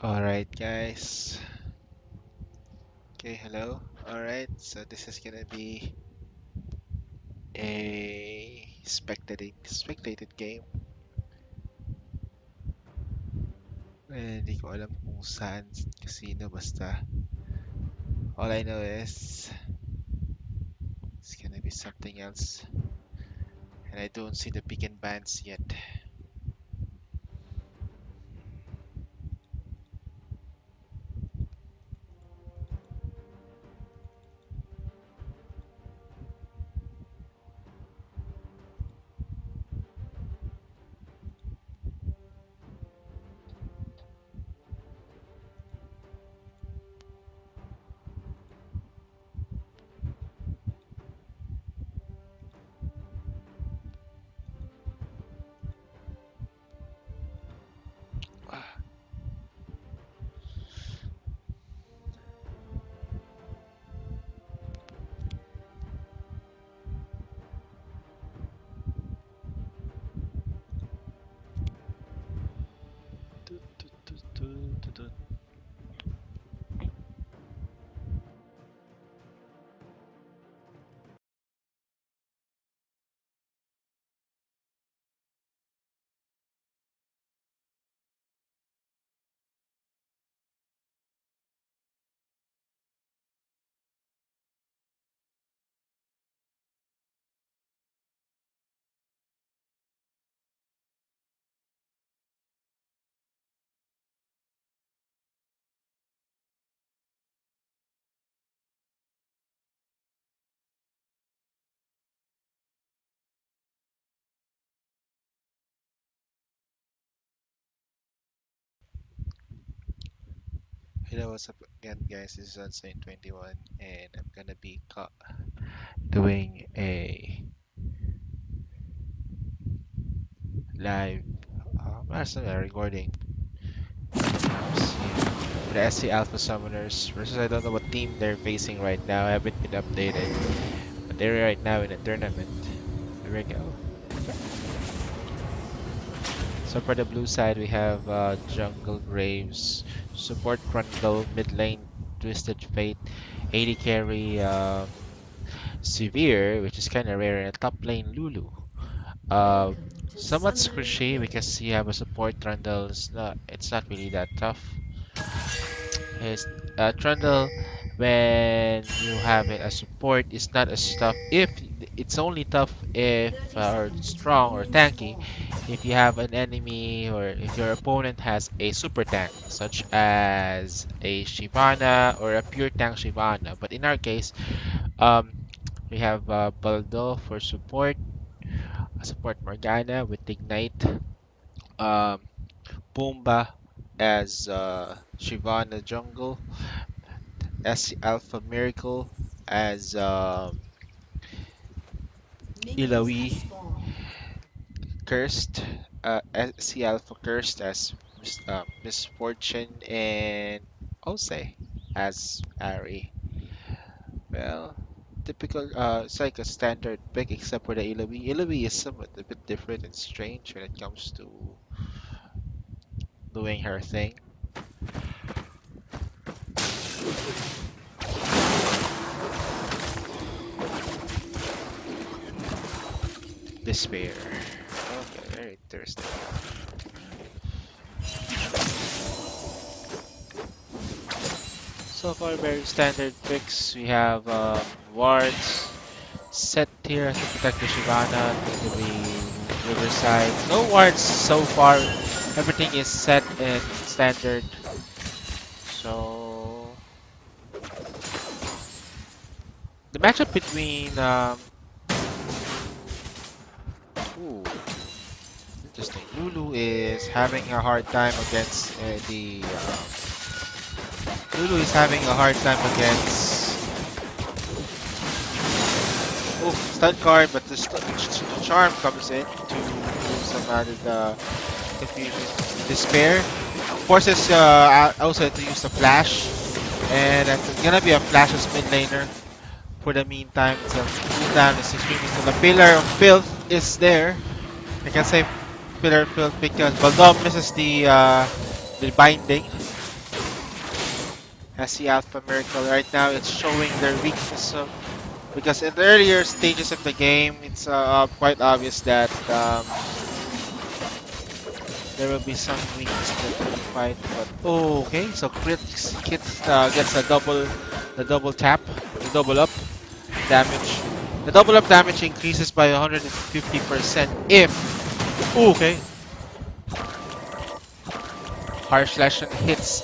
Alright, guys. Okay, hello. Alright, so this is gonna be a spectated game. Hindi ko alam kung saan casino, basta all I know is it's gonna be something else. And I don't see the beacon bands yet. Hello, what's up again, guys? This is Unsigned21, and I'm gonna be doing a live, recording for the SC Alpha Summoners versus I don't know what team they're facing right now. I haven't been updated, but they're right now in a tournament. Here we go. So for the blue side, we have Jungle Graves, support Crundle, mid lane Twisted Fate, AD carry Severe, which is kind of rare, and top lane Lulu. Uh, Somewhat squishy because you have a support Trundle. It's not really that tough. His Trundle, when you have it as support, is not as tough. If it's only tough if or strong or tanky, if you have an enemy or if your opponent has a super tank, such as a Shyvana or a pure tank Shyvana. But in our case, um, we have Baldo for support Morgana with Ignite, um, Pumbaa as Shyvana jungle, SC Alpha Miracle as Ilaoi, Cursed, SC Alpha Cursed as Misfortune, and Ose as Ari. Well, typical, it's like a standard pick except for the Ilaoi. Ilaoi is somewhat a bit different and strange when it comes to doing her thing. Despair. Okay, very interesting. So far, very standard picks. We have wards set here to protect the Shyvana, to the Riverside. No wards so far. Everything is set in standard. So the matchup between ooh, interesting. Lulu is having a hard time against the Lulu is having a hard time against. Oh, stun card, but the charm comes in to do some added confusion. Despair forces also to use the flash, and it's gonna be a flashless mid laner for the meantime. So cooldown is extremely so the pillar of filth is there. I can say pillar of filth because Baldom misses the binding. as the Alpha Miracle. Right now, it's showing their weakness because in the earlier stages of the game, it's quite obvious that there will be some weakness that we fight. But oh, okay, so Crit gets the double tap, the double up damage. The double up damage increases by 150% if. Ooh, okay. Harsh Lesson hits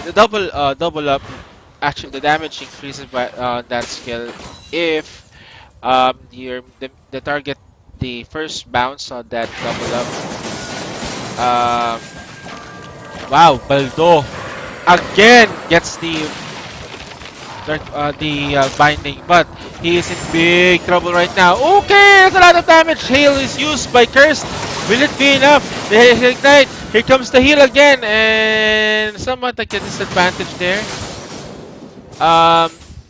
the double up. Actually, the damage increases by that skill if the target the first bounce on that double up. Wow, Baldo again gets the binding, but he is in big trouble right now. Okay, that's a lot of damage. Hail is used by Cursed. Will it be enough? The ignite. Here comes the heal again, and somewhat like a disadvantage there.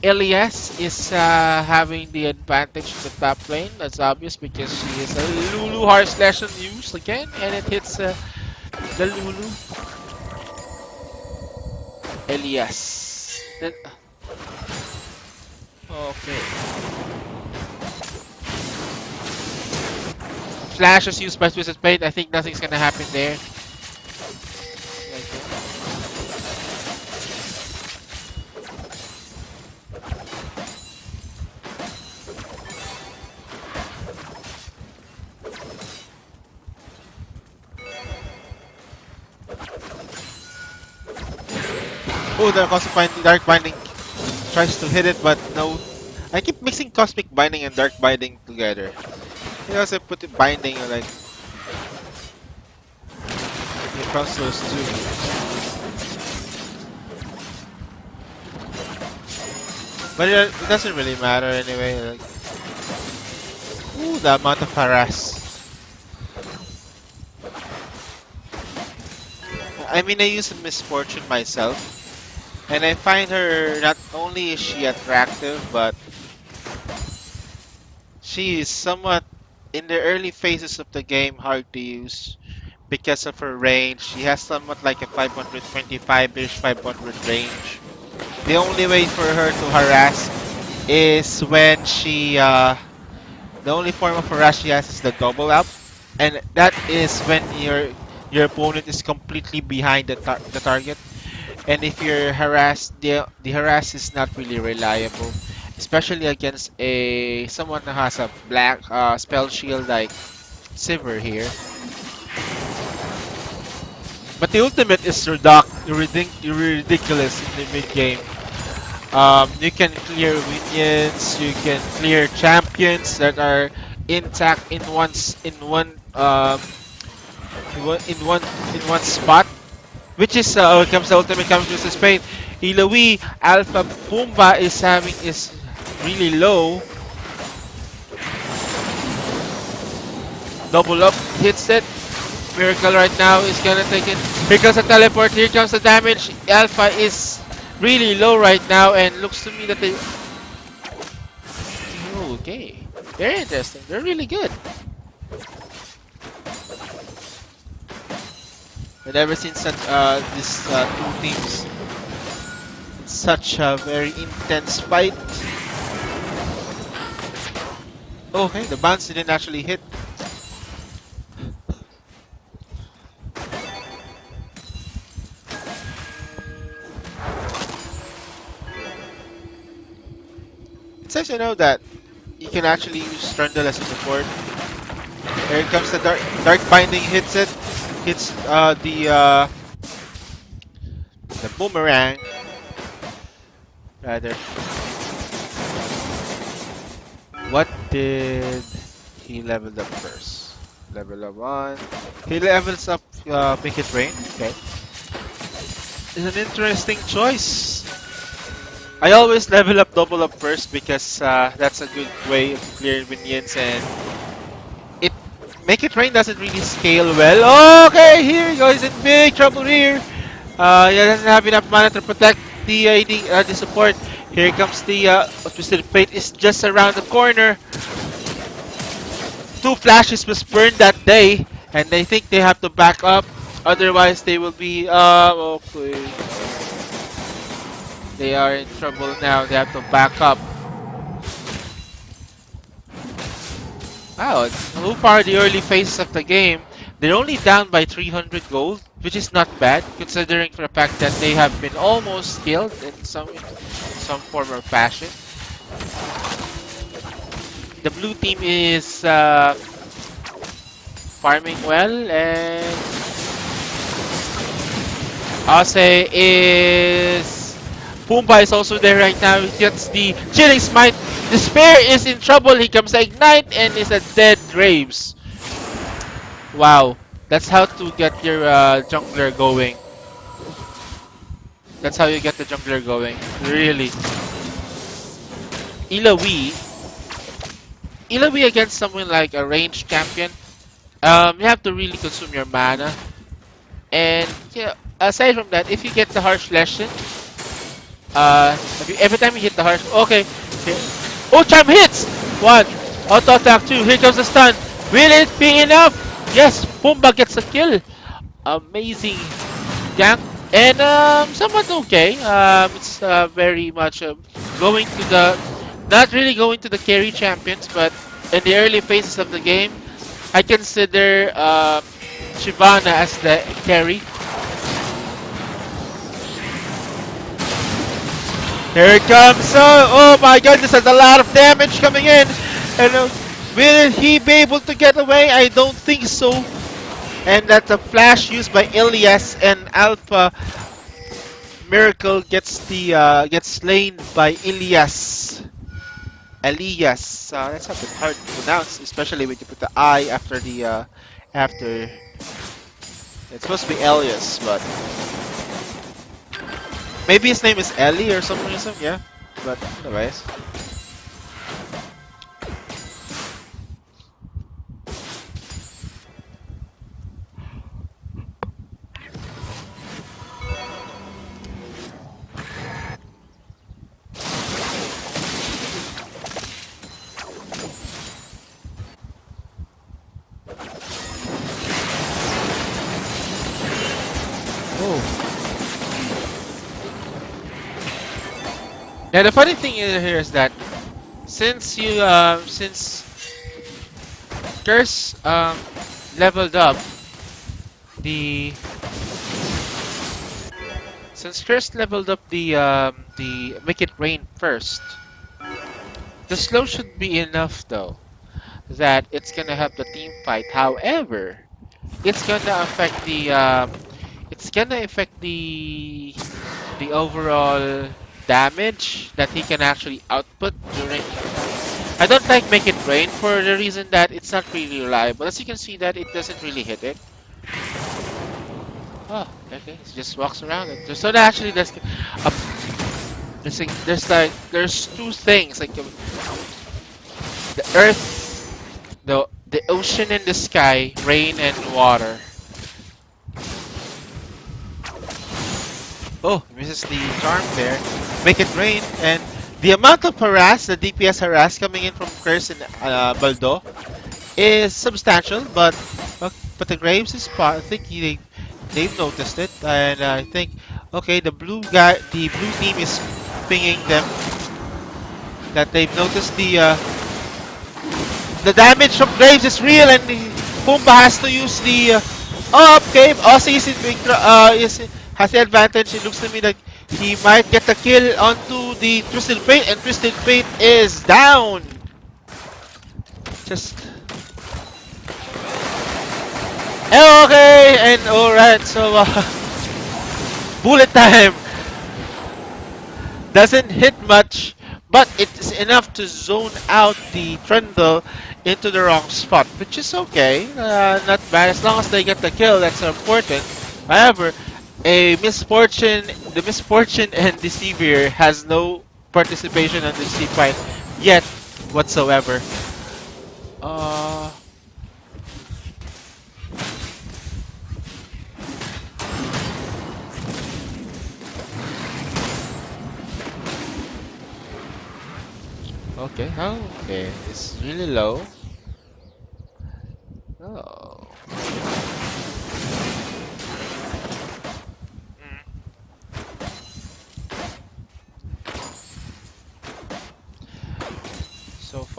Elias is having the advantage in the top lane. That's obvious because she is a Lulu Harsh Lesson use again, and it hits the Lulu. Elias. Then, okay. Flash is used by Twisted Fate. I think nothing's gonna happen there. Oh, the Cosmic Binding, Dark Binding tries to hit it, but no. I keep mixing Cosmic Binding and Dark Binding together. You also put it Binding like across those two. But it doesn't really matter anyway. Like, ooh, the amount of harass. I mean, I use Misfortune myself. And I find her, not only is she attractive, but she is somewhat, in the early phases of the game, hard to use because of her range. She has somewhat like a 525-ish 500 range. The only way for her to harass is when the only form of harass she has is the double up. And that is when your opponent is completely behind the target. And if you're harassed, the harass is not really reliable, especially against someone who has a black spell shield like Sivir here. But the ultimate is ridiculous in the mid game. You can clear minions, you can clear champions that are intact in one spot. Which is when it comes to ultimate comes to Spain. Illaoi Alpha Pumba is really low. Double up hits it. Miracle right now is gonna take it. Here comes the teleport, here comes the damage. Alpha is really low right now and looks to me that they okay. Very interesting. They're really good. I've never seen such these two teams in such a very intense fight. Okay, the bounce didn't actually hit. It's nice to know that you can actually use Trundle as a support. Here comes the dark binding, hits it. Hits the boomerang rather. What did he level up first? Level up 1. He levels up Picket Rain. Okay. It's an interesting choice. I always level up double up first because that's a good way of clearing minions, and Make It Rain doesn't really scale well. Okay, here he goes in big trouble here. He doesn't have enough mana to protect the support. Here comes the Twisted Fate is just around the corner. 2 flashes was burned that day, and they think they have to back up. Otherwise, they will be okay. They are in trouble now. They have to back up. Wow, so far the early phases of the game, they're only down by 300 gold, which is not bad considering for the fact that they have been almost killed in some form or fashion. The blue team is farming well, and Ase is Pumbaa is also there right now. He gets the chilling smite. Despair is in trouble. He comes to ignite and is a dead Graves. Wow, that's how to get your jungler going. That's how you get the jungler going. Really. Illaoi. Illaoi against someone like a ranged champion. You have to really consume your mana. And yeah, aside from that, if you get the harsh lesson, every time you hit the harsh, okay. Okay. Oh, charm hits! One. Auto attack two. Here comes the stun. Will it be enough? Yes, Pumbaa gets a kill. Amazing gank. And somewhat okay. It's very much going to the, not really going to the carry champions, but in the early phases of the game, I consider Shyvana as the carry. Here it comes! Oh my goodness, there's a lot of damage coming in! And will he be able to get away? I don't think so. And that's a flash used by Ilias, and Alpha Miracle gets slain by Ilias. Elias. That's a bit hard to pronounce, especially when you put the I after the after. It's supposed to be Elias, but maybe his name is Ellie or something. Yeah, but anyways. Now the funny thing here is that since Curse leveled up the Make It Rain first, the slow should be enough though that it's gonna help the team fight. However, it's gonna affect the overall damage that he can actually output during. I don't like Make It Rain for the reason that it's not really reliable. As you can see that it doesn't really hit it. Oh, okay. It just walks around it. So that actually there's two things like the earth, the ocean and the sky, rain and water. Oh, misses the charm there. Make It Rain, and the amount of harass, the DPS harass coming in from Curse and Baldo is substantial, but the Graves is spot. I think they've noticed it, and I think okay, the blue team is pinging them that they've noticed the damage from Graves is real, and Pumbaa has to use the okay, Aussie has the advantage. It looks to me like he might get the kill onto the Twisted Fate, and Twisted Fate is down. Just okay, and alright, so bullet time doesn't hit much, but it's enough to zone out the Trundle into the wrong spot, which is okay, not bad as long as they get the kill. That's important. However, the misfortune and Deceiver has no participation on this team fight yet whatsoever. Okay, okay, it's really low. Oh.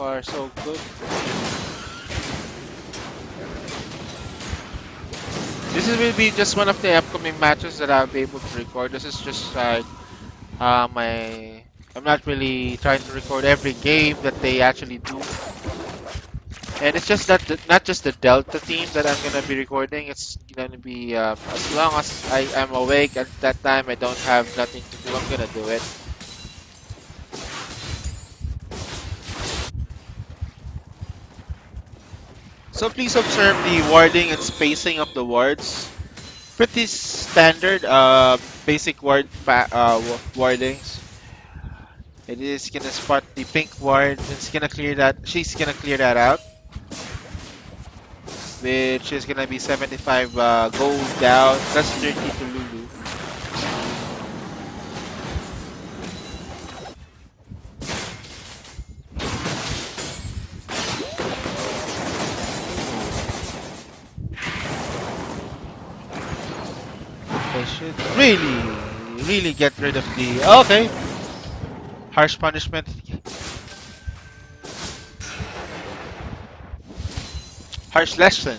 far so good. Will be just one of the upcoming matches that I'll be able to record. This is just like my. I'm not really trying to record every game that they actually do, and it's just that not just the Delta team that I'm gonna be recording. It's gonna be as long as I am awake at that time. I don't have nothing to do. I'm gonna do it. So please observe the wording and spacing of the words. Pretty standard, basic wordings. It is gonna spot the pink word. It's gonna clear that. She's gonna clear that out, which is gonna be 75 gold down. That's 30 to Lulu. They should really get rid of the. Okay, harsh punishment. Harsh lesson.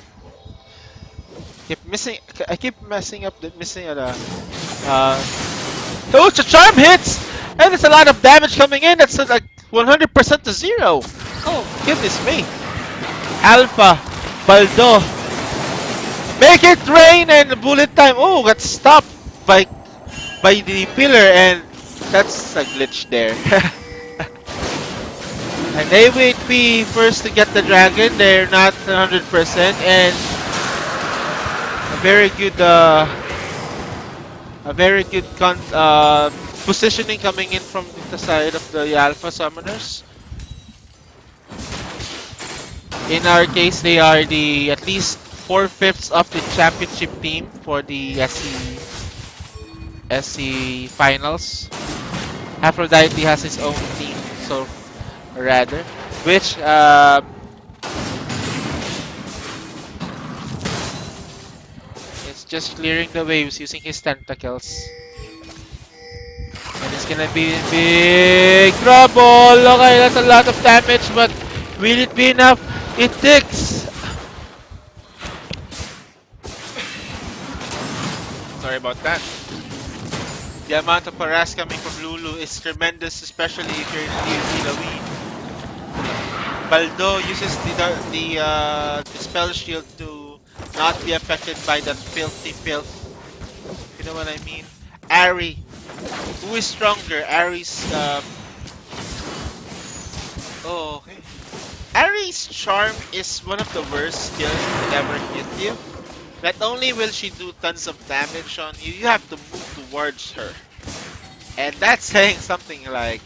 Keep missing. I keep messing up. Missing uh. Oh, it's a charm hits, and it's a lot of damage coming in. That's like 100% to 0. Oh goodness me. Alpha, Baldo, make it rain and bullet time. Oh, got stopped by the pillar, and that's a glitch there. And they would be first to get the dragon. They're not 100%, and a very good positioning coming in from the side of the Alpha Summoners. In our case, they are the at least 4/5 of the championship team for the SC finals. Aphrodite has his own team, so rather, which is just clearing the waves using his tentacles. And it's gonna be in big trouble. Okay, that's a lot of damage, but will it be enough? It takes. Sorry about that. The amount of harass coming from Lulu is tremendous, especially if you're in the lead. Baldo uses the spell shield to not be affected by that filthy filth. You know what I mean? Ari, who is stronger? Ari's oh, okay. Ari's charm is one of the worst skills to ever hit you. Not only will she do tons of damage on you, you have to move towards her. And that's saying something like...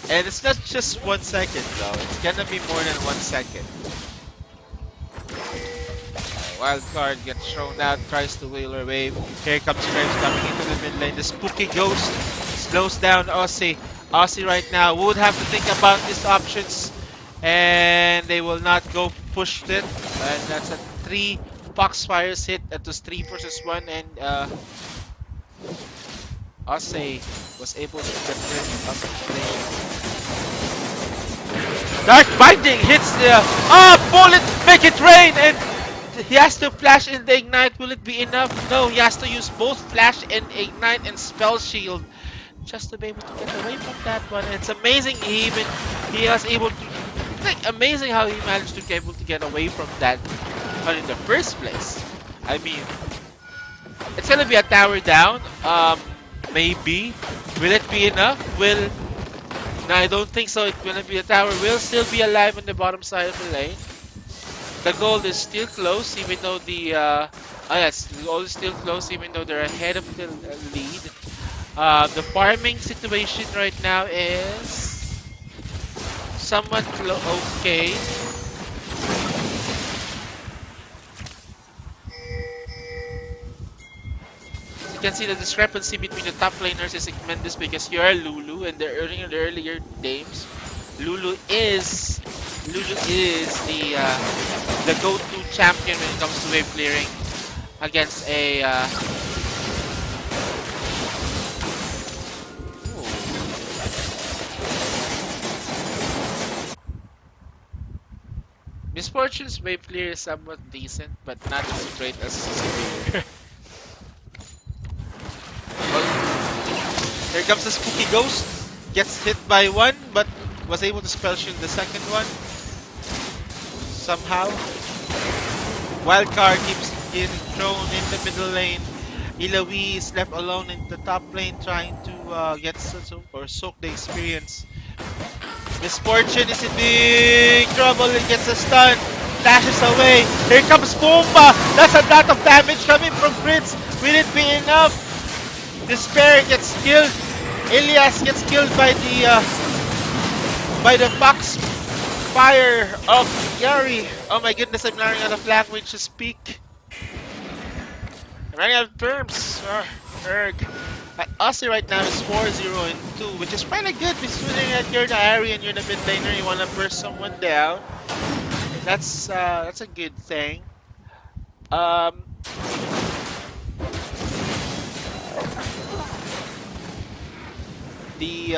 And it's not just 1 second though, it's gonna be more than 1 second. Wild card gets thrown out, tries to wheel her wave. Here comes Krebs coming into the mid lane. The spooky ghost slows down Aussie. Aussie right now would have to think about his options. And they will not go push it. And that's a 3 Foxfires hit. That was 3 versus 1. And Aussie was able to get rid of the lane. Dark Binding hits the bullet, make it rain, and he has to flash in the ignite. Will it be enough? No, he has to use both flash and ignite and spell shield just to be able to get away from that one. It's amazing he was able to. Amazing how he managed to be able to get away from that one in the first place. I mean, it's gonna be a tower down. Maybe. Will it be enough? No, I don't think so. It's gonna be a tower. Will still be alive on the bottom side of the lane. The gold is still close, even though the yes, the gold is still close, even though they're ahead of the lead. The farming situation right now is somewhat okay. You can see the discrepancy between the top laners is tremendous because you are Lulu, and in the earlier games, Lulu is the go-to champion when it comes to wave clearing against a Misfortune's wave clear is somewhat decent, but not as great as Severe. Here comes the spooky ghost. Gets hit by one, but was able to spell shield the second one. Somehow. Wildcard keeps getting thrown in the middle lane. Ilawi is left alone in the top lane trying to get or soak the experience. Misfortune is in big trouble and gets a stun. Dashes away. Here comes Bomba. That's a lot of damage coming from Prince. Will it be enough? Despair gets killed. Elias gets killed by the fox fire of Yari. Oh my goodness, I'm running out of language to speak. I'm running out of terms. Erg. Aussie right now is 4-0-2, which is kinda good considering that you're the Ari and you're the mid laner, you wanna burst someone down. That's a good thing. Um the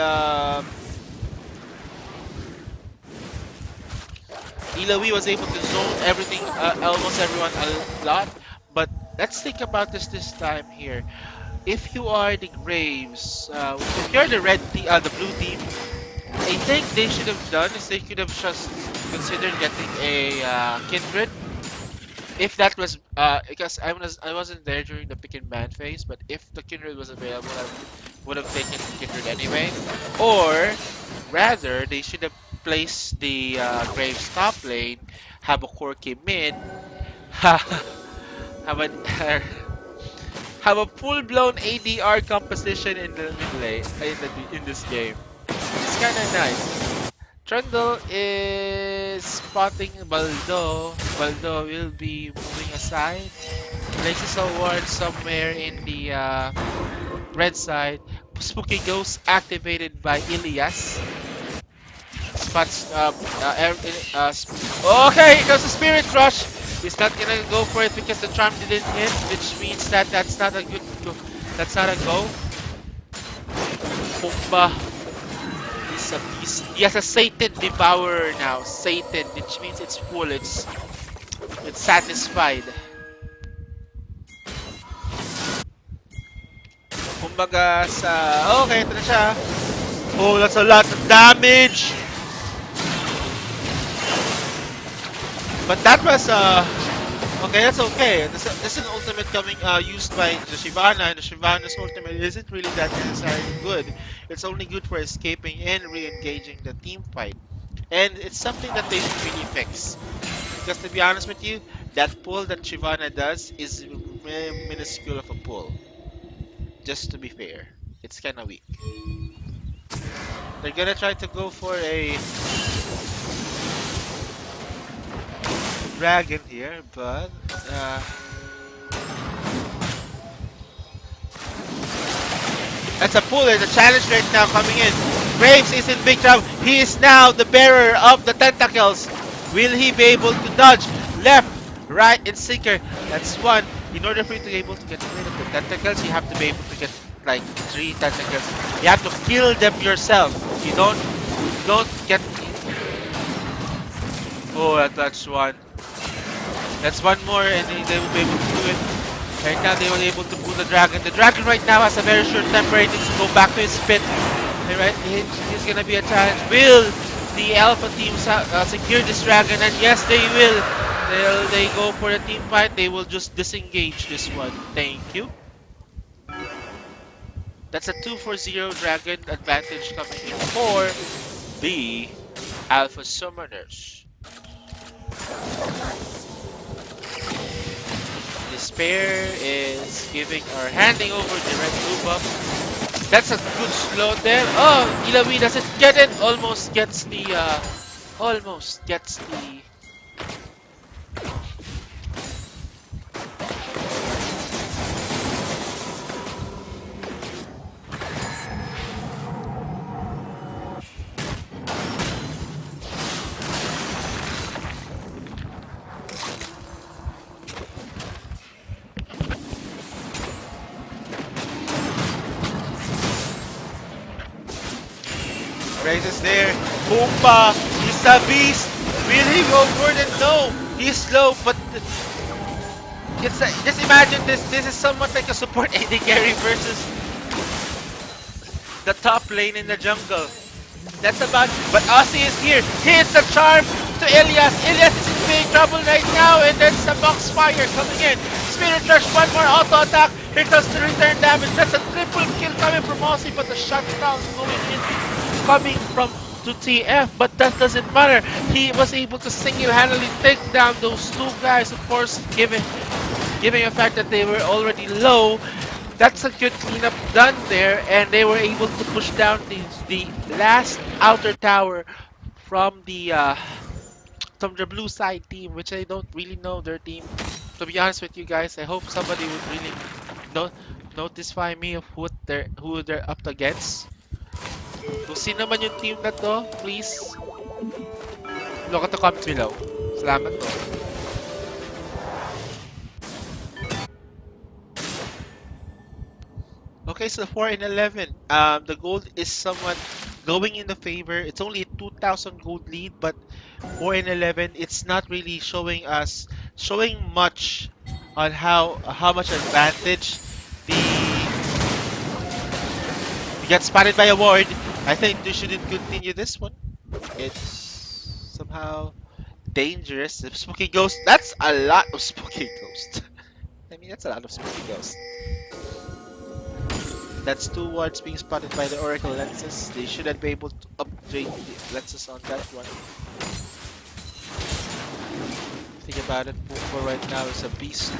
Ilawi was able to zone everything, almost everyone a lot. But let's think about this time here. If you are the Graves, if you're the blue team, I think they should have done is they could have just considered getting a Kindred. If that was because I wasn't there during the pick and ban phase, but if the Kindred was available, I would have taken Kindred anyway. Or rather, they should have placed the Graves top lane, have a Corki mid, have a have a full-blown ADR composition in the mid lane in this game. It's kind of nice. Trundle is spotting Baldo. Baldo will be moving aside. Places a ward somewhere in the red side. Spooky Ghost activated by Ilias. Spots. Okay, here goes the Spirit Rush. He's not gonna go for it because the charm didn't hit, which means that that's not a good go. That's not a go. Pumba. He's a beast. He has a Sated Devourer now. Sated, which means it's full. It's satisfied. Kumbaga sa... Okay, ito na siya. Oh, that's a lot of damage! But that was okay, that's okay. This is an ultimate coming used by the Shyvana, and the Shyvana's ultimate isn't really that necessarily good. It's only good for escaping and re-engaging the team fight. And it's something that they should really fix. Because to be honest with you, that pull that Shyvana does is minuscule of a pull. Just to be fair. It's kinda weak. They're gonna try to go for a dragon here, but that's a pull. There's a challenge right now coming in. Graves is in big trouble. He is now the bearer of the tentacles. Will he be able to dodge left, right, and sinker? That's one. In order for you to be able to get rid of the tentacles, you have to be able to get like 3 tentacles. You have to kill them yourself. You don't get. Oh, that's one. That's one more, and they will be able to do it. Right now, they were able to pull the dragon. The dragon right now has a very short temper. He needs to go back to his pit. And right, he's gonna be a challenge. Will the Alpha team secure this dragon? And yes, they will. They go for the team fight. They will just disengage this one. Thank you. That's a 2-for-0 dragon advantage coming in for the Alpha Summoners. Despair is giving or handing over the red blue buff. That's a good slow there. Oh, Ilawi doesn't get it. Almost gets the Graves is there. Pumba, he's a beast. Will he go for it? No! He's slow, but just imagine this. This is somewhat like a support AD carry versus the top lane in the jungle. That's about. But Aussie is here. Hits the charm to Elias. Elias is in big trouble right now, and there's the box fire coming in. Spirit Rush, one more auto attack. Here comes the return damage. That's a triple kill coming from Aussie, but the shutdown going in, coming from to TF. But that doesn't matter. He was able to single-handedly take down those two guys. Of course, given the fact that they were already low. That's a good cleanup done there, and they were able to push down the last outer tower from the blue side team, which I don't really know their team. To be honest with you guys, I hope somebody would really no notify me of who they're up against. Kung sino man yung team na to, please look at the comments below. Salamat po. Okay, so 4 and 11. The gold is somewhat going in the favor. It's only a 2,000 gold lead, but 4 and 11, it's not really showing much on how much advantage the you get spotted by a ward. I think they shouldn't continue this one. It's somehow dangerous. The spooky ghost. That's a lot of spooky ghost. I mean, that's a lot of spooky ghost. That's two wards being spotted by the Oracle lenses. They shouldn't be able to upgrade the lenses on that one. Think about it, Pumpo right now is a beast.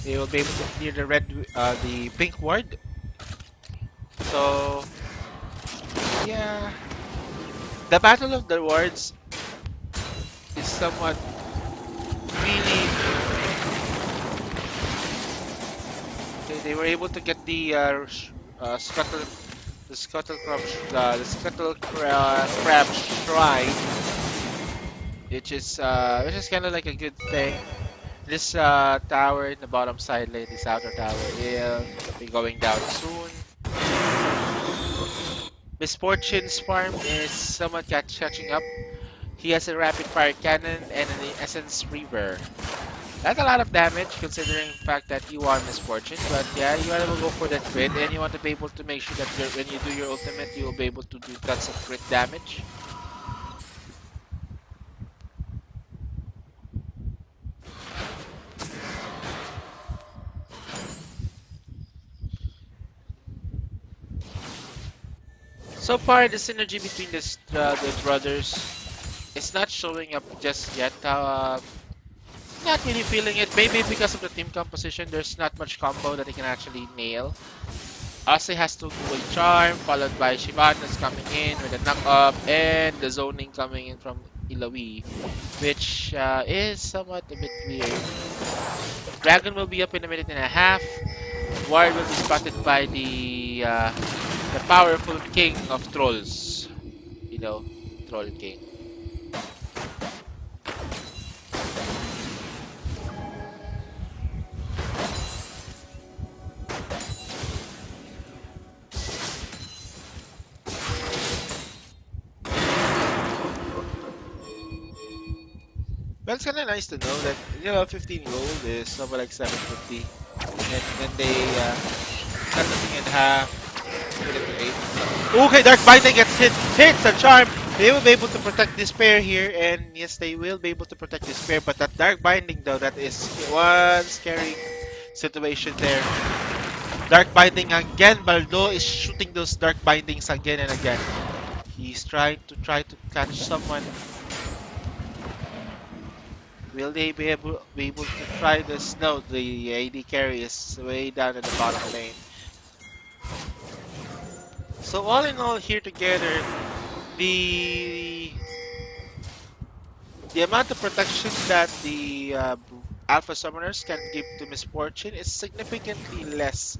They will be able to clear the pink ward. So, yeah. The battle of the wards is somewhat really. They were able to get the scuttle crab shrine, which is kind of like a good thing. This tower in the bottom side lane, this outer tower, will be going down soon. Misfortune's farm is somewhat catching up. He has a rapid fire cannon and an essence reaver. That's a lot of damage considering the fact that you are Misfortune, but yeah, you want to go for that crit and you want to be able to make sure that when you do your ultimate, you will be able to do tons of crit damage. So far, the synergy between the brothers is not showing up just yet. Not really feeling it. Maybe because of the team composition, there's not much combo that he can actually nail. Ase has to do a charm, followed by Shyvana's coming in with a knock up, and the zoning coming in from Illaoi, which is somewhat a bit weird. Dragon will be up in a minute and a half. Ward will be spotted by the powerful king of trolls. You know, Troll King. Well, it's kind of nice to know that 15 gold is somewhere like 750, and then they cut the thing in half, put it to 8. Okay, Dark Binding gets hits a charm. They will be able to protect this pair here, and yes, they will be able to protect this pair. But that Dark Binding though, that is one scary situation there. Dark Binding again. Baldo is shooting those Dark Bindings again and again. He's trying to catch someone. Will they be able to try this? No, the AD carry is way down at the bottom lane. So all in all, here together, the amount of protection that the Alpha Summoners can give to Misfortune is significantly less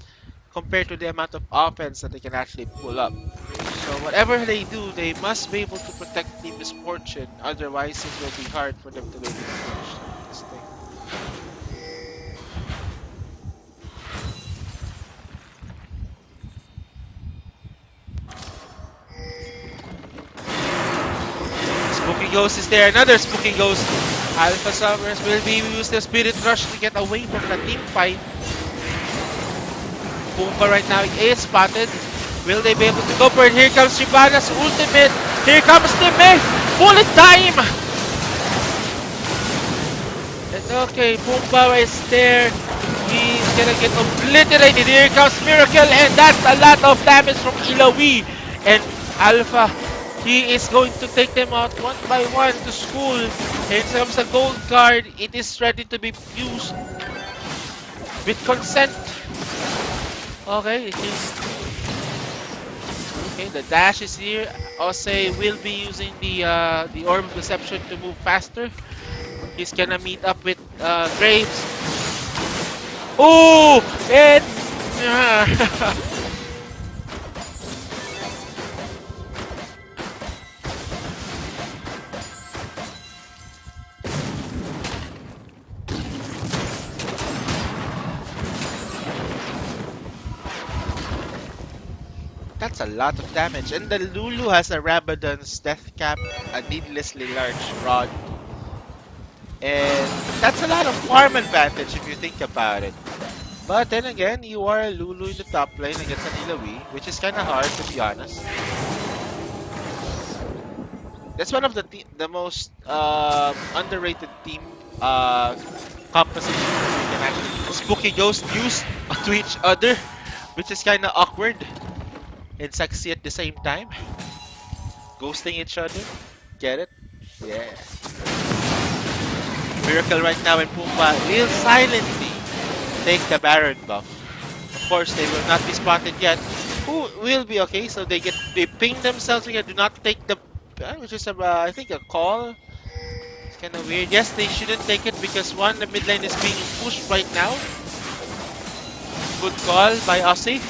compared to the amount of offense that they can actually pull up. So whatever they do, they must be able to protect the Misfortune, otherwise it will be hard for them to be able to finish this thing. Ghost is there. Another Spooky Ghost. Alpha Summers will be use the Spirit Rush to get away from the team fight. Pumbaa right now is spotted. Will they be able to go for it? Here comes Shibana's ultimate. Here comes the Mech. Bullet time! And okay, Pumbaa is there. He's gonna get obliterated. Here comes Miracle, and that's a lot of damage from Illaoi. And Alpha, he is going to take them out one by one to school. Here comes the gold card. It is ready to be used with consent. Okay, okay, the dash is here. Ose will be using the orb of deception to move faster. He's gonna meet up with Graves. Oh, and that's a lot of damage. And the Lulu has a Rabadon's death cap, a needlessly large rod. And that's a lot of farm advantage if you think about it. But then again, you are a Lulu in the top lane against an Illaoi, which is kind of hard to be honest. That's one of the most underrated team compositions you can actually Spooky Ghost use to each other, which is kind of awkward and sexy at the same time. Ghosting each other, get it? Yeah. Miracle right now and Pumbaa will silently take the Baron buff. Of course, they will not be spotted yet. Who will be okay? So they ping themselves again. Do not take the, which is I think a call. It's kind of weird. Yes, they shouldn't take it because one, the mid lane is being pushed right now. Good call by Ose.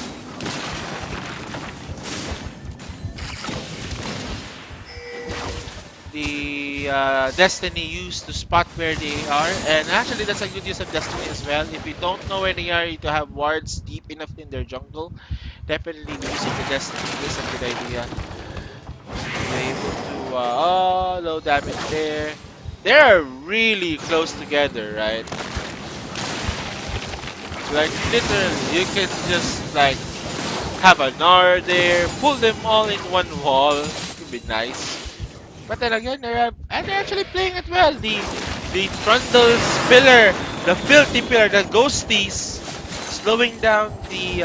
The Destiny used to spot where they are, and actually that's a good use of Destiny as well. If you don't know where they are, you to have wards deep enough in their jungle, definitely using the Destiny is a good idea. Be able to oh, low damage there. They're really close together, right? Like literally, you can just like have a Gnar there, pull them all in one wall. It would be nice. But then again, they're actually playing it well. The Trundle's pillar, the filthy pillar, the ghosties, slowing down the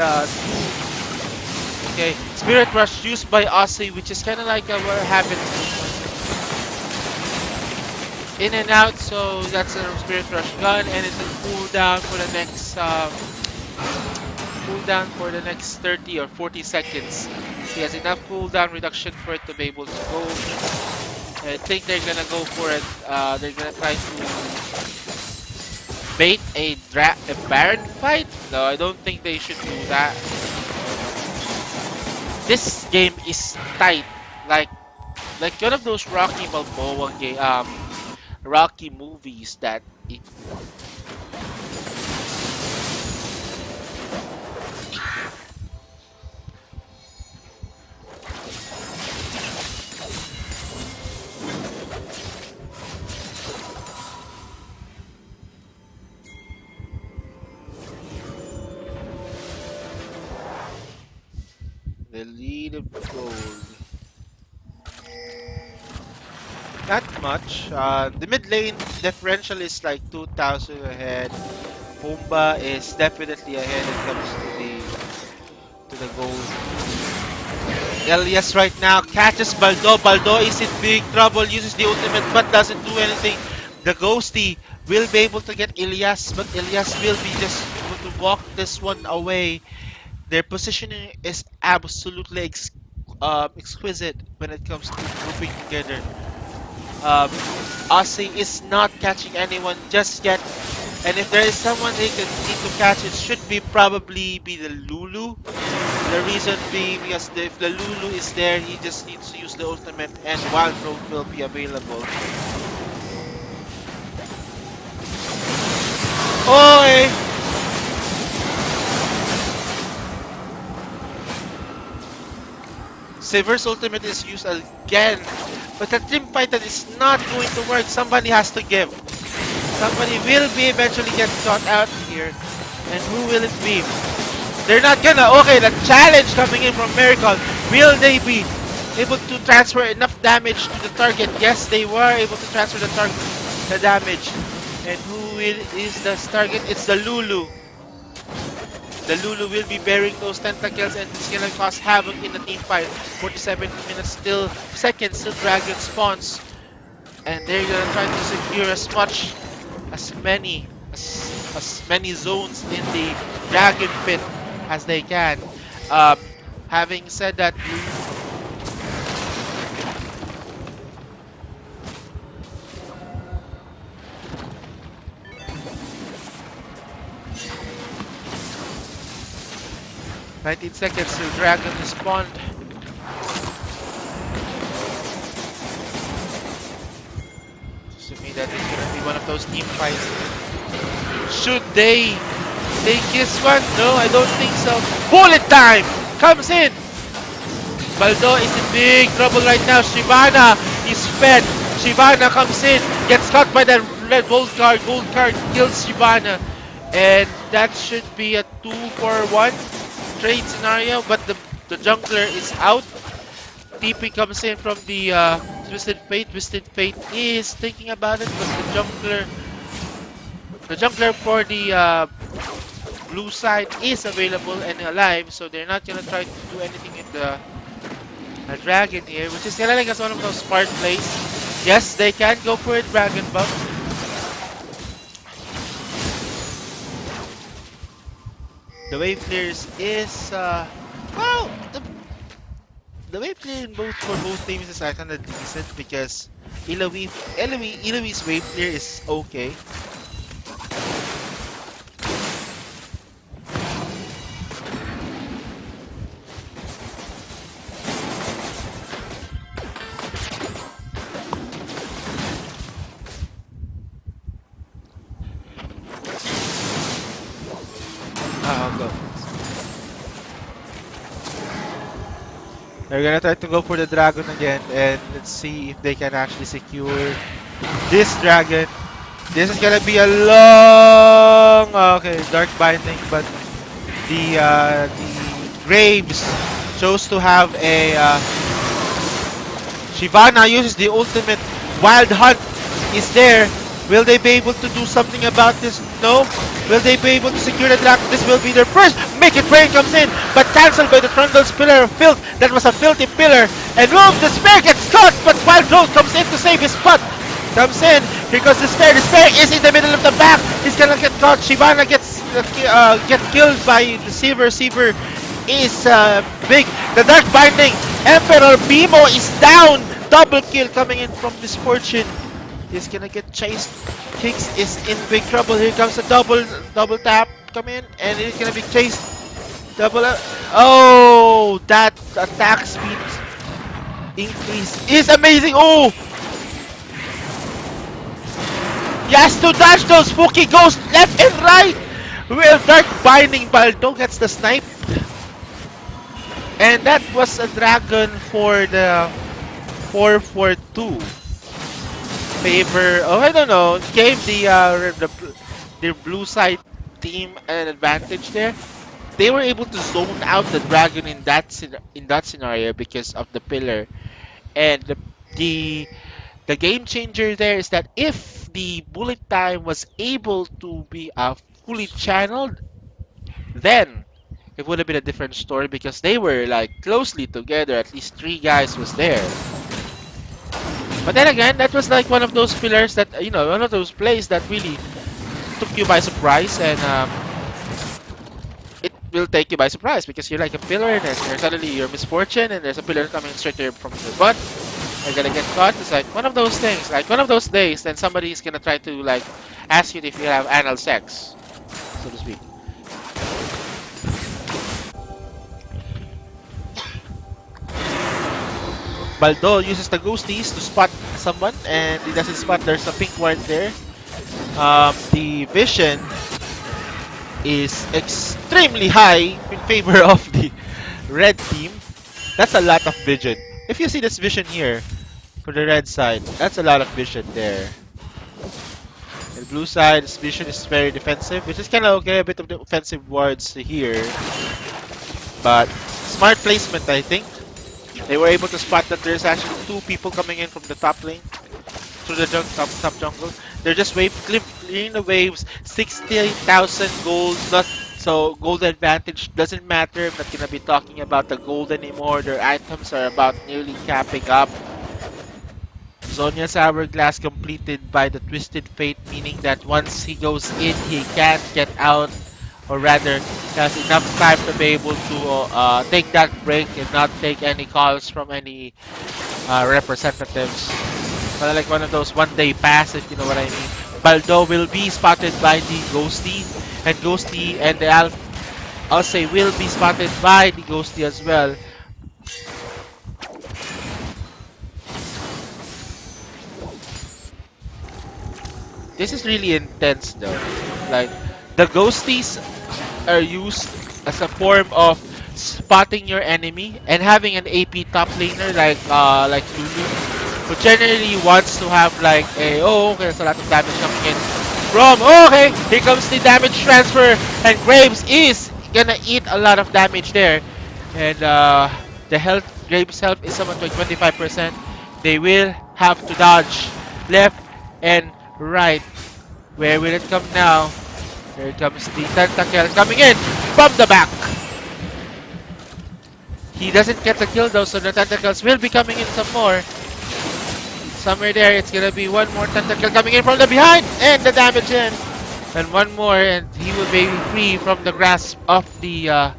okay, Spirit Rush used by Ose, which is kind of like what happened in and out. So that's a Spirit Rush gun, and it's a cooldown for the next cooldown for the next 30 or 40 seconds. He has enough cooldown reduction for it to be able to go. I think they're gonna go for it. They're gonna try to bait a Baron fight. No, I don't think they should do that. This game is tight, like one of those Rocky Balboa game, Rocky movies that it. The lead of gold. Not much. The mid lane differential is like 2,000 ahead. Pumbaa is definitely ahead when it comes to the gold. Elias right now catches Baldo. Baldo is in big trouble. Uses the ultimate but doesn't do anything. The Ghosty will be able to get Elias, but Elias will be just able to walk this one away. Their positioning is absolutely exquisite when it comes to grouping together. Ose is not catching anyone just yet, and if there is someone they can need to catch, it should be probably be the Lulu. The reason being because if the Lulu is there, he just needs to use the ultimate, and Wild Growth will be available. Oi! Sever's ultimate is used again But the team fight that is not going to work. Somebody has to give. Somebody will be eventually get caught out here. And who will it be? They're not gonna. Okay, the challenge coming in from Miracle. Will they be able to transfer enough damage to the target? Yes, they were able to transfer the damage. And is the target? It's the Lulu. The Lulu will be bearing those tentacles and it's gonna cause havoc in the team fight. 47 minutes still, seconds till Dragon spawns. And they're gonna try to secure as many zones in the Dragon Pit as they can. Having said that, 19 seconds till Dragon is spawned. To me, that is gonna be one of those team fights. Should they take this one? No, I don't think so. Bullet time comes in. Baldo is in big trouble right now. Shyvana is fed. Shyvana comes in, gets caught by the red gold card. Gold card kills Shyvana. And that should be a 2-for-1 trade scenario, but the jungler is out. TP comes in from the Twisted Fate. Twisted Fate is thinking about it, but the jungler for the blue side is available and alive, so they're not gonna try to do anything with the dragon here, which is kinda like as one of those smart plays. Yes, they can go for a dragon buff. The wave clears is well, the wave clear in both for both teams is kind of decent because Illaoi's wave clear is okay. I'll go. They're gonna try to go for the dragon again, and let's see if they can actually secure this dragon. This is gonna be a long, okay, dark binding, but the Graves chose to have a Shyvana uses the ultimate. Wild Hunt is there. Will they be able to do something about this? No. Will they be able to secure the dragon? This will be their first. Make It Rain comes in, but cancelled by the Trundle's Pillar of Filth. That was a filthy pillar. And Wolf, the Spear gets caught, but Wild Rose comes in to save his spot. Comes in. Here goes the Spear. The Spear is in the middle of the back. He's gonna get caught. Shyvana gets killed by the Seaver. Seaver is big. The Dark Binding. Emperor Bimo is down. Double kill coming in from Misfortune. He's gonna get chased. Higgs is in big trouble. Here comes a double tap come in, and he's gonna be chased. Oh, that attack speed increase is amazing. Oh, he has to dodge those spooky ghosts left and right. Well, Dark Binding Baldo gets the snipe, and that was a dragon for the 4-4-2. Favor, oh, I don't know, gave the blue side team an advantage there. They were able to zone out the dragon in that scenario because of the pillar, and the game changer there is that if the bullet time was able to be fully channeled, then it would have been a different story because they were like closely together. At least 3 guys was there. But then again, that was like one of those pillars that, you know, one of those plays that really took you by surprise, and it will take you by surprise because you're like a pillar and then suddenly you're Misfortune and there's a pillar coming straight to from your butt. You're gonna get caught. It's like one of those things, like one of those days, then somebody is gonna try to like ask you if you have anal sex, so to speak. Baldo uses the ghosties to spot someone, and he doesn't spot there's a pink ward there. The vision is extremely high in favor of the red team. That's a lot of vision. If you see this vision here, for the red side. That's a lot of vision there. And blue side's vision is very defensive, which is kind of okay. A bit of the offensive wards here, but smart placement, I think. They were able to spot that there's actually two people coming in from the top lane through the top jungle. They're just clearing the waves. 60,000 gold. Not so gold advantage doesn't matter. I'm not gonna be talking about the gold anymore. Their items are about nearly capping up. Zhonya's hourglass completed by the Twisted Fate, meaning that once he goes in, he can't get out, or rather, he has enough time to be able to take that break and not take any calls from any representatives. Like one of those one-day pass, if you know what I mean. Baldo will be spotted by the Ghosty, and Ghosty and the I'll say will be spotted by the Ghosty as well. This is really intense though. Like, the ghosties are used as a form of spotting your enemy and having an AP top laner like Lulu, who generally wants to have like a okay, there's a lot of damage coming in from okay, here comes the damage transfer, and Graves is gonna eat a lot of damage there. And the health Graves' health is somewhat like 25%. They will have to dodge left and right. Where will it come now? Here comes the tentacle coming in from the back. He doesn't get the kill though, so the tentacles will be coming in some more. Somewhere there, it's gonna be one more tentacle coming in from the behind, and the damage in. And one more, and he will be free from the grasp of the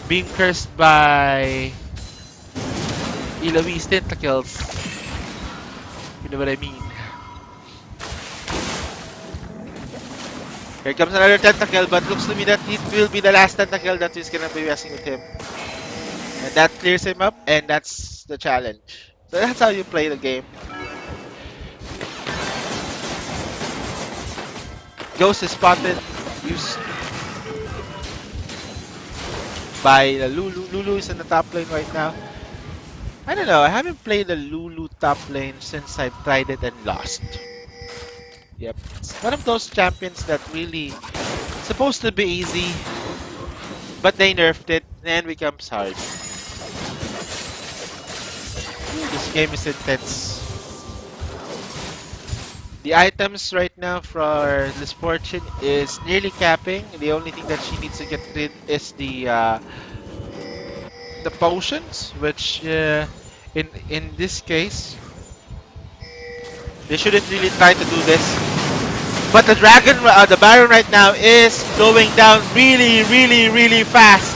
being cursed by Eloise tentacles. You know what I mean? Here comes another tentacle, but looks to me that it will be the last tentacle that is gonna be messing with him. And that clears him up, and that's the challenge. So that's how you play the game. Ghost is spotted, used by the Lulu. Lulu is in the top lane right now. I don't know, I haven't played the Lulu top lane since I've tried it and lost. Yep, it's one of those champions that really supposed to be easy, but they nerfed it and becomes hard. This game is intense. The items right now for Miss Fortune is nearly capping. The only thing that she needs to get rid is the potions, which in this case they shouldn't really try to do this. But the dragon, the Baron right now is going down really fast.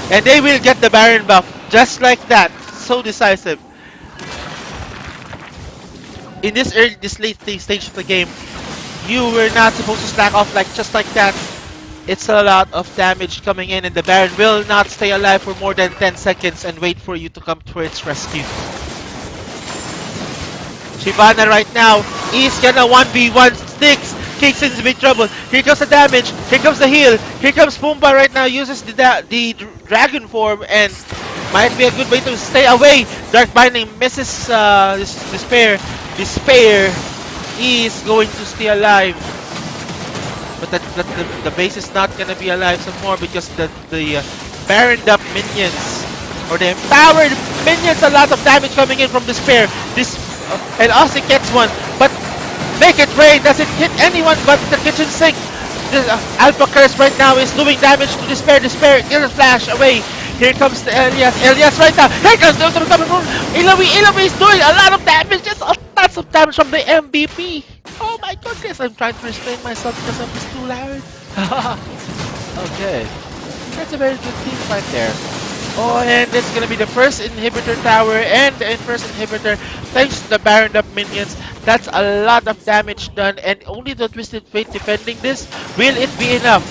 And they will get the Baron buff just like that. So decisive. In this late stage of the game, you were not supposed to stack off just like that. It's a lot of damage coming in, and the Baron will not stay alive for more than 10 seconds and wait for you to come to its rescue. Shyvana right now is gonna 1v1 Styx. Kingston's in big trouble. Here comes the damage. Here comes the heal. Here comes Pumbaa right now. Uses the dragon form and might be a good way to stay away. Dark Binding misses Despair. Despair is going to stay alive. But the base is not gonna be alive some more because the Baroned up minions or the empowered minions, a lot of damage coming in from Despair. And Austin gets one, but Make It Rain doesn't hit anyone but the kitchen sink. The Alpha Curse right now is doing damage to Despair. Despair, get a flash away. Here comes the Elias. Elias right now. Here comes the coming from Illaoi. Illaoi is doing a lot of damage. Just lots of damage from the MVP. Oh my goodness. I'm trying to restrain myself because I'm just too loud. Okay. That's a very good team fight there. Oh, and this is gonna be the first inhibitor tower and the first inhibitor thanks to the Baroned up minions. That's a lot of damage done, and only the Twisted Fate defending this. Will it be enough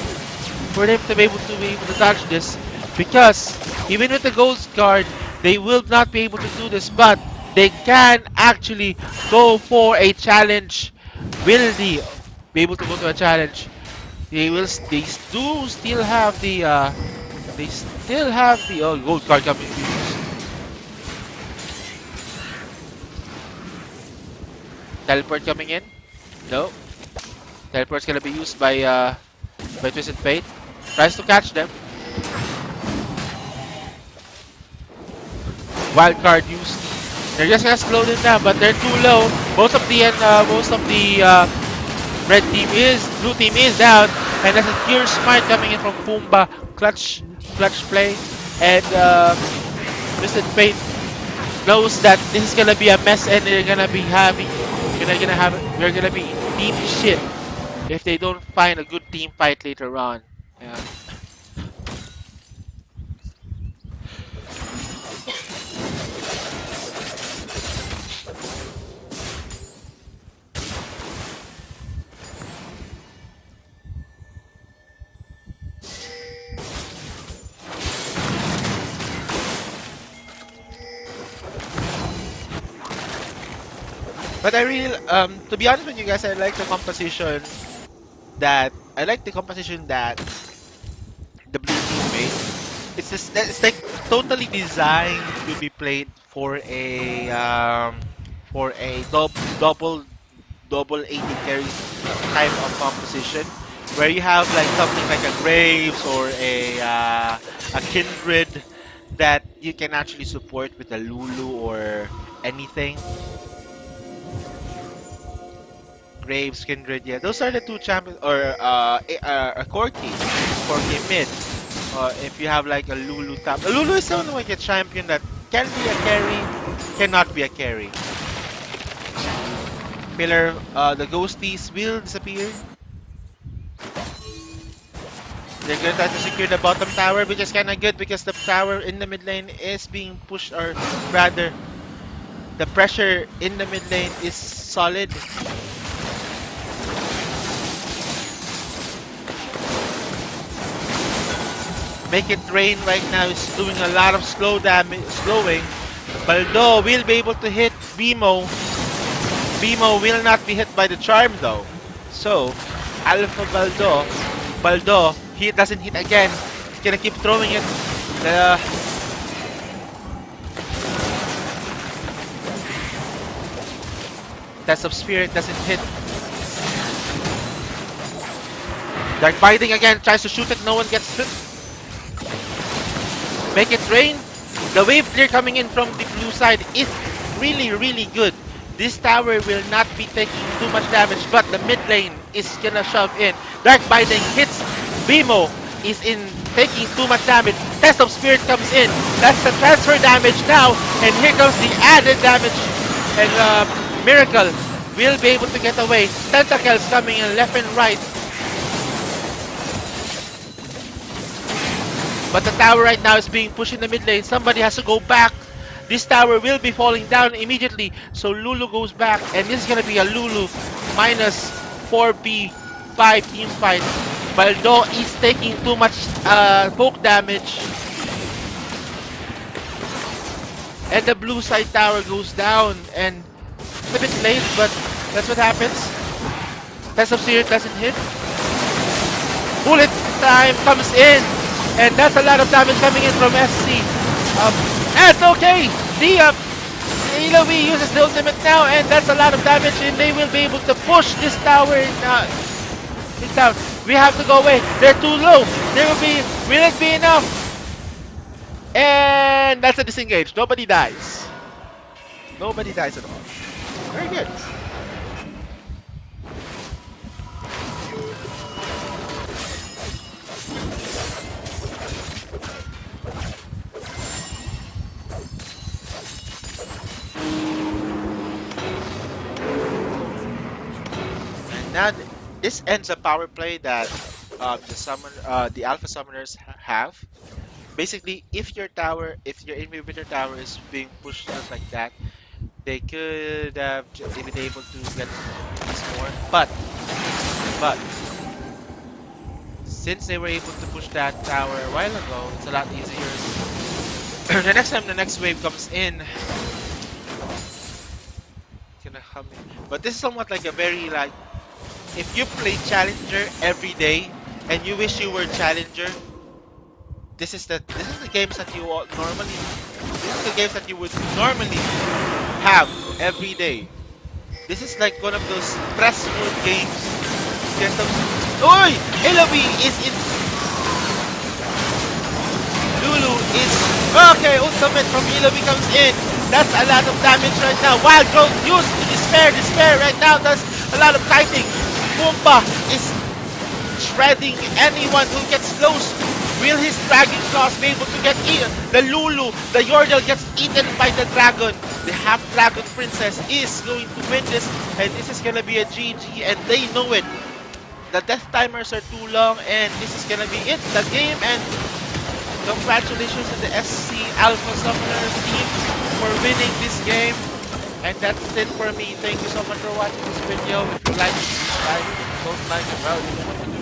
for them to be able to dodge this? Because even with the gold card, they will not be able to do this, but they can actually go for a challenge. Will they be able to go to a challenge? They will. They do still have the. They still have the gold card coming. Teleport coming in? No. Teleport's gonna be used by Twisted Fate. Tries to catch them. Wild card used. They're just gonna slow them down, but they're too low. Most of the red team is, blue team is down, and there's a pure smite coming in from Pumba. Clutch play, and Twisted Fate knows that this is gonna be a mess, and they're gonna be having, they're gonna be deep shit if they don't find a good team fight later on. Yeah. But I really, to be honest with you guys, I like the composition that the blue team made. It's like totally designed to be played for a double 80 carries type of composition, where you have like something like a Graves or a Kindred that you can actually support with a Lulu or anything. Graves, Kindred, yeah, those are the two champions, or a Corki mid. If you have like a Lulu top, a Lulu is someone like a champion that can be a carry, cannot be a carry. Pillar, the ghosties will disappear. They're gonna try to secure the bottom tower, which is kinda good because the tower in the mid lane is being pushed, or rather, the pressure in the mid lane is solid. Make It Rain right now is doing a lot of slowing. Baldo will be able to hit Bimo. Bimo will not be hit by the charm though. So, Alpha Baldo, he doesn't hit again. He's gonna keep throwing it. The Test of Spirit doesn't hit. Dark Binding again, tries to shoot it, no one gets hit. Make It Rain. The wave clear coming in from the blue side is really good. This tower will not be taking too much damage, but the mid lane is gonna shove in. Dark Binding hits. Bimo is in taking too much damage. Test of Spirit comes in. That's the transfer damage now, and here comes the added damage. And Miracle will be able to get away. Tentacles coming in left and right. But the tower right now is being pushed in the mid lane. Somebody has to go back. This tower will be falling down immediately. So Lulu goes back. And this is going to be a Lulu minus 4v5 team fight. Baldo is taking too much poke damage. And the blue side tower goes down. And it's a bit late, but that's what happens. Test of Spirit doesn't hit. Bullet time comes in. And that's a lot of damage coming in from SC. And okay, the Eloy uses the ultimate now, and that's a lot of damage, and they will be able to push this tower in down. We have to go away. They're too low. Will it be enough? And that's a disengage. Nobody dies. Nobody dies at all. Very good. Now, this ends a power play that the Alpha Summoners have. Basically, if your inhibitor tower is being pushed just like that, they could have been able to get this more. But since they were able to push that tower a while ago, it's a lot easier. The next time the next wave comes in, it's gonna come in. But this is somewhat like a very like. If you play Challenger every day and you wish you were Challenger, this is the games that you would normally have every day. This is like one of those stressful games. Get some. Oi! Illawi is in. Lulu is. Okay, ultimate from Illawi comes in. That's a lot of damage right now. Wild Growth used to Despair. Despair right now does a lot of kiting. Pumbaa is shredding anyone who gets close. Will his Dragon Claws be able to get eaten? The Lulu, the Yordle gets eaten by the dragon. The half dragon princess is going to win this, and this is gonna be a GG, and they know it. The death timers are too long, and this is gonna be it, the game. And congratulations to the SC Alpha Summoners team for winning this game. And that's it for me. Thank you so much for watching this video. If you like it, subscribe. If you don't like it, well, you know what to do.